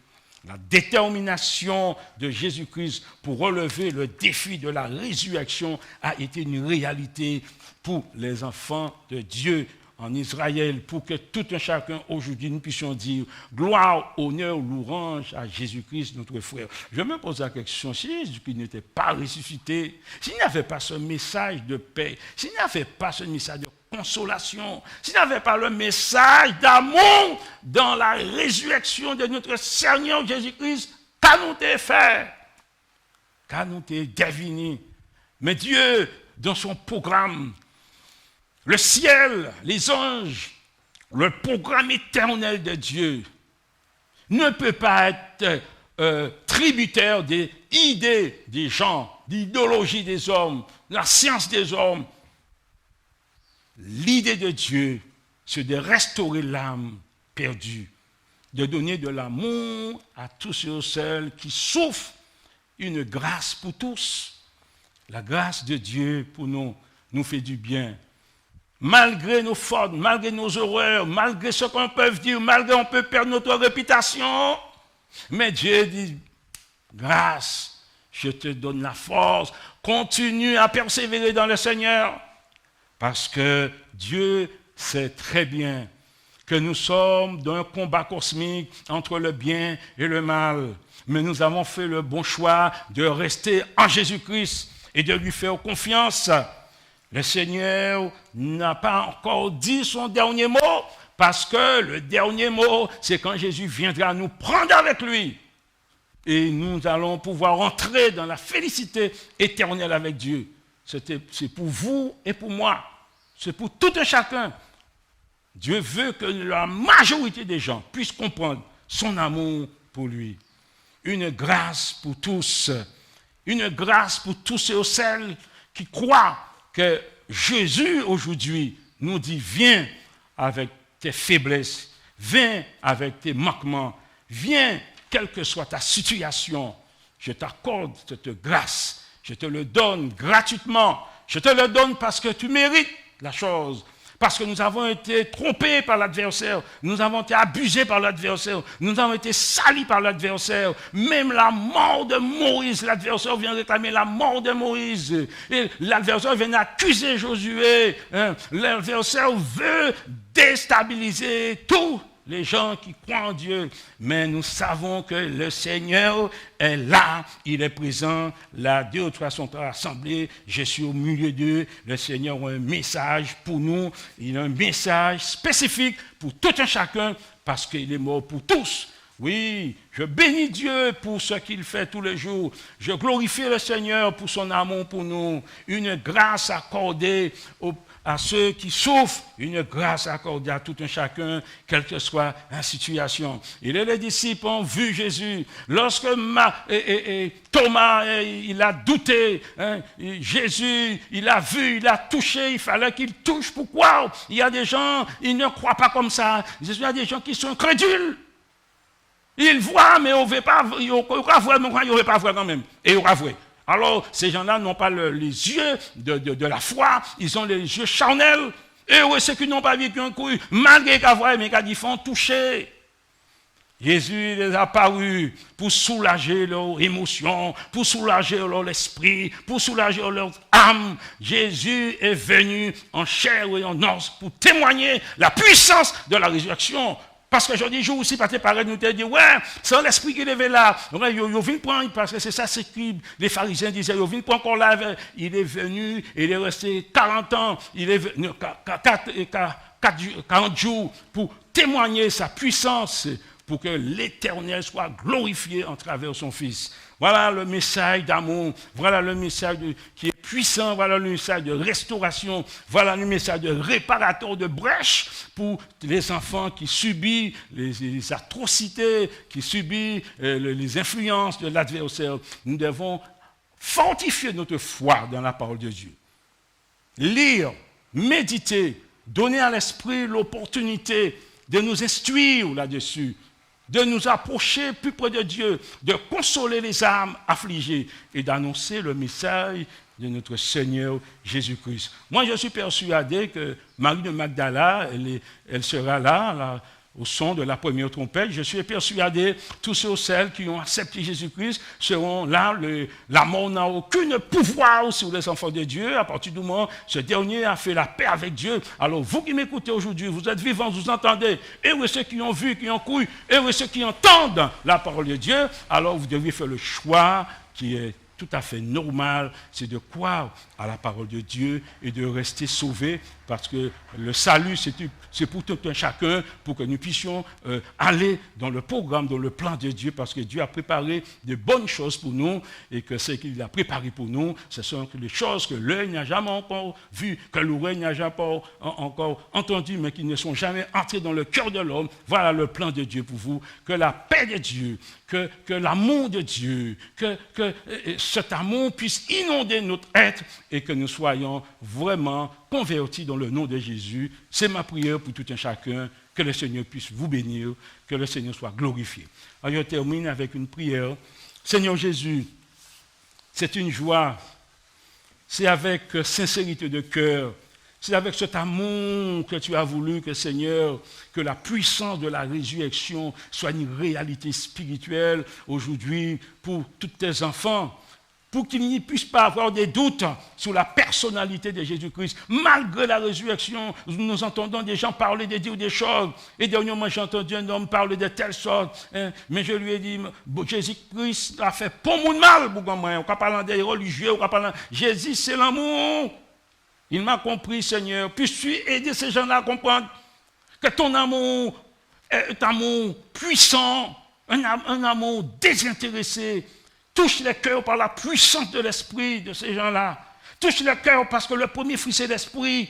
La détermination de Jésus-Christ pour relever le défi de la résurrection a été une réalité pour les enfants de Dieu en Israël, pour que tout un chacun aujourd'hui nous puissions dire gloire, honneur, louange à Jésus-Christ, notre frère. Je me pose la question, si Jésus-Christ n'était pas ressuscité, s'il n'y avait pas ce message de paix, s'il n'y avait pas ce message de consolation, s'il n'y avait pas le message d'amour dans la résurrection de notre Seigneur Jésus-Christ, qu'allons-nous faire? Qu'allons-nous deviner? Mais Dieu, dans son programme, le ciel, les anges, le programme éternel de Dieu ne peut pas être tributaire des idées des gens, d'idéologie des hommes, de la science des hommes. L'idée de Dieu, c'est de restaurer l'âme perdue, de donner de l'amour à tous ceux et celles qui souffrent, une grâce pour tous. La grâce de Dieu pour nous fait du bien. Malgré nos fautes, malgré nos horreurs, malgré ce qu'on peut dire, malgré qu'on peut perdre notre réputation, mais Dieu dit, grâce, je te donne la force, continue à persévérer dans le Seigneur, parce que Dieu sait très bien que nous sommes dans un combat cosmique entre le bien et le mal, mais nous avons fait le bon choix de rester en Jésus-Christ et de lui faire confiance. Le Seigneur n'a pas encore dit son dernier mot, parce que le dernier mot, c'est quand Jésus viendra nous prendre avec lui. Et nous allons pouvoir entrer dans la félicité éternelle avec Dieu. C'est pour vous et pour moi. C'est pour tout un chacun. Dieu veut que la majorité des gens puissent comprendre son amour pour lui. Une grâce pour tous. Une grâce pour tous ceux et celles qui croient que Jésus, aujourd'hui, nous dit, viens avec tes faiblesses, viens avec tes manquements, viens, quelle que soit ta situation, je t'accorde cette grâce, je te le donne gratuitement, je te le donne parce que tu mérites la chose, parce que nous avons été trompés par l'adversaire, nous avons été abusés par l'adversaire, nous avons été salis par l'adversaire. Même la mort de Moïse, l'adversaire vient réclamer la mort de Moïse. Et l'adversaire vient accuser Josué. L'adversaire veut déstabiliser tous les gens qui croient en Dieu. Mais nous savons que le Seigneur est là, il est présent. Là, 2 ou 3 sont rassemblés, je suis au milieu d'eux. Le Seigneur a un message pour nous. Il a un message spécifique pour tout un chacun, parce qu'il est mort pour tous. Oui, je bénis Dieu pour ce qu'il fait tous les jours. Je glorifie le Seigneur pour son amour pour nous. Une grâce accordée à ceux qui souffrent, une grâce accordée à tout un chacun, quelle que soit la situation. Et les disciples ont vu Jésus. Lorsque Thomas, il a douté, Jésus, il a vu, il a touché, il fallait qu'il touche. Pourquoi? Il y a des gens, ils ne croient pas comme ça. Il y a des gens qui sont incrédules. Ils voient, mais on ne veut pas voir, mais ils ne veulent pas voir quand même. Et ils vont voir. Alors, ces gens-là n'ont pas les yeux de la foi, ils ont les yeux charnels. Et oui, ceux qui n'ont pas vécu un coup, malgré qu'ils voient, mais qu'ils font toucher. Jésus les a apparus pour soulager leurs émotions, pour soulager leur esprit, pour soulager leur âme. Jésus est venu en chair et en os pour témoigner la puissance de la résurrection. Parce que je dis, jour aussi, parce que nous te dit, ouais, c'est l'esprit qui est là. Ouais, il vient prendre, parce que c'est ça, c'est que les pharisiens disaient, il vient prendre encore là. Il est venu, il est resté 40 ans, il est venu 40 jours pour témoigner sa puissance, pour que l'Éternel soit glorifié en travers son Fils. Voilà le message d'amour, voilà le message qui est puissant, voilà le message de restauration, voilà le message de réparateur de brèches pour les enfants qui subissent les atrocités, qui subissent les influences de l'adversaire. Nous devons fortifier notre foi dans la parole de Dieu. Lire, méditer, donner à l'esprit l'opportunité de nous instruire là-dessus, de nous approcher plus près de Dieu, de consoler les âmes affligées et d'annoncer le message de notre Seigneur Jésus-Christ. Moi, je suis persuadé que Marie de Magdala, elle sera là au son de la première trompette. Je suis persuadé, tous ceux et celles qui ont accepté Jésus-Christ seront là. La mort n'a aucun pouvoir sur les enfants de Dieu. À partir du moment où ce dernier a fait la paix avec Dieu. Alors vous qui m'écoutez aujourd'hui, vous êtes vivants, vous entendez. Et oui, ceux qui ont vu, qui ont cru, et oui, ceux qui entendent la parole de Dieu, alors vous devez faire le choix qui est tout à fait normal, c'est de croire à la parole de Dieu et de rester sauvé, parce que le salut, c'est pour tout un chacun, pour que nous puissions aller dans le programme, dans le plan de Dieu, parce que Dieu a préparé de bonnes choses pour nous, et que ce qu'il a préparé pour nous, ce sont les choses que l'œil n'a jamais encore vues, que l'oreille n'a jamais encore entendues, mais qui ne sont jamais entrées dans le cœur de l'homme. Voilà le plan de Dieu pour vous, que la paix de Dieu, que l'amour de Dieu, que cet amour puisse inonder notre être, et que nous soyons vraiment convertis dans le nom de Jésus. C'est ma prière pour tout un chacun, que le Seigneur puisse vous bénir, que le Seigneur soit glorifié. Alors, je termine avec une prière. Seigneur Jésus, c'est une joie, c'est avec sincérité de cœur, c'est avec cet amour que tu as voulu que, Seigneur, que la puissance de la résurrection soit une réalité spirituelle aujourd'hui pour tous tes enfants, pour qu'il n'y puisse pas avoir des doutes sur la personnalité de Jésus-Christ. Malgré la résurrection, nous entendons des gens parler, de dire des choses. Et dernièrement, j'ai entendu un homme parler de telle sorte. Mais je lui ai dit, Jésus-Christ a fait pour mon mal. On ne peut pas parler des religieux, on peut parler. Jésus, c'est l'amour. Il m'a compris, Seigneur. Puisses-tu aider ces gens-là à comprendre que ton amour est un amour puissant, un amour désintéressé. Touche les cœurs par la puissance de l'esprit de ces gens-là. Touche les cœurs parce que le premier fruit, c'est l'esprit.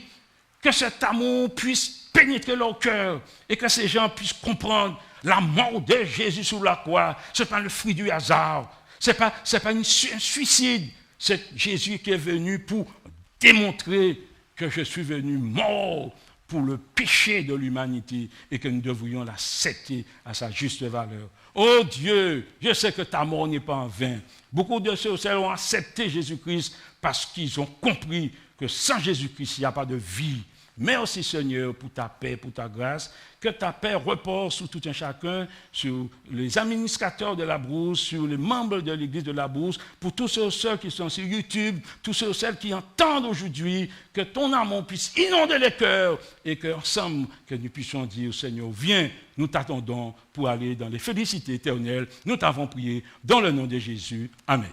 Que cet amour puisse pénétrer leur cœur et que ces gens puissent comprendre la mort de Jésus sur la croix. Ce n'est pas le fruit du hasard. Ce n'est pas un suicide. C'est Jésus qui est venu pour démontrer que je suis venu mort pour le péché de l'humanité et que nous devrions l'accepter à sa juste valeur. Oh Dieu, je sais que ta mort n'est pas en vain. Beaucoup de ceux qui ont accepté Jésus-Christ parce qu'ils ont compris que sans Jésus-Christ, il n'y a pas de vie. Merci Seigneur pour ta paix, pour ta grâce. Que ta paix repose sur tout un chacun, sur les administrateurs de la Brousse, sur les membres de l'église de la Brousse, pour tous ceux et celles qui sont sur YouTube, tous ceux et celles qui entendent aujourd'hui, que ton amour puisse inonder les cœurs et qu'ensemble, que nous puissions dire, Seigneur, viens, nous t'attendons pour aller dans les félicités éternelles. Nous t'avons prié dans le nom de Jésus. Amen.